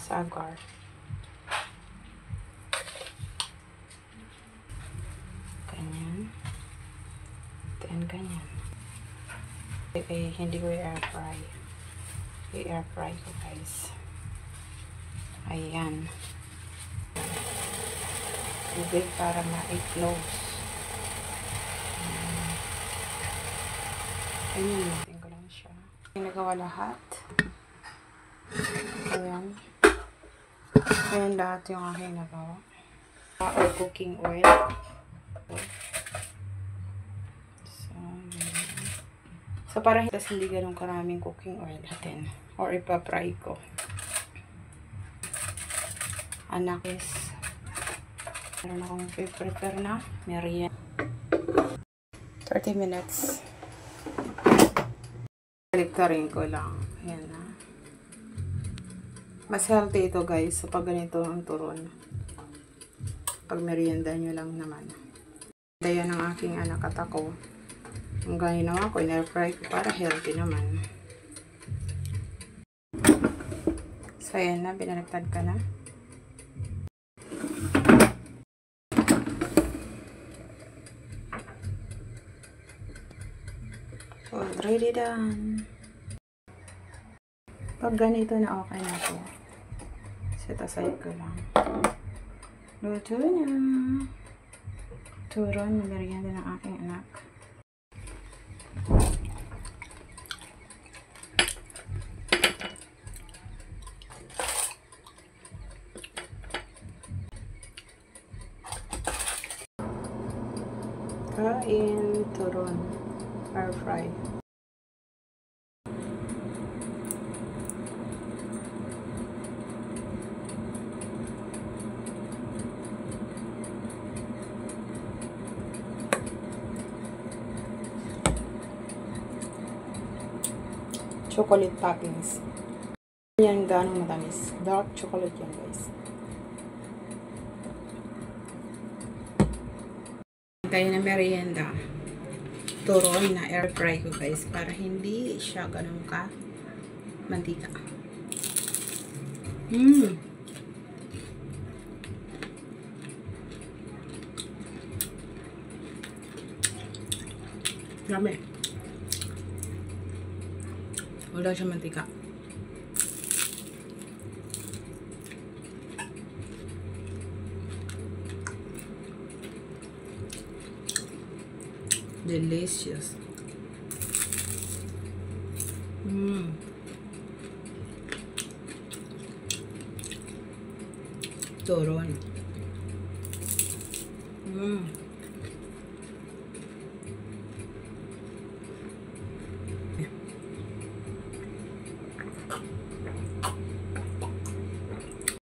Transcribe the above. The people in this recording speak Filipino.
sa agar. Ganyan. Then, ganyan. Okay, hindi ko i-air fry. I-air fry ko, guys. Ayan. Tubig para ma-close. Ayan, natin ko lang siya. Nagawa lahat. Ayan. Ayan lahat yung aking nagawa. Or cooking oil. So para hindi ganun karaming cooking oil natin. Or ipa-fry ko. Anak is meron akong prepare na merienda. 30 minutes. Baliktarin ko lang. Ayan na. Mas healthy ito, guys, sa pag ganito ang turon. Pag merienda nyo lang naman. Daya ng aking anak at ako. Ang ginawa ko, in-air-fry ko para healthy naman. So, ayan na. Binaliktad ka na. Already done. Pag ganito na okay na to, set aside ko lang. Luto na. Turon na merienda ng aking anak. Kain turon. Air fry. Chocolate toppings. Yan ganong matamis. Dark chocolate yan, guys. Tayo na merienda. Turon na air fry ko, guys, para hindi siya ganun ka mantika. Dami. Wala siya mantika. Delicious. Turon.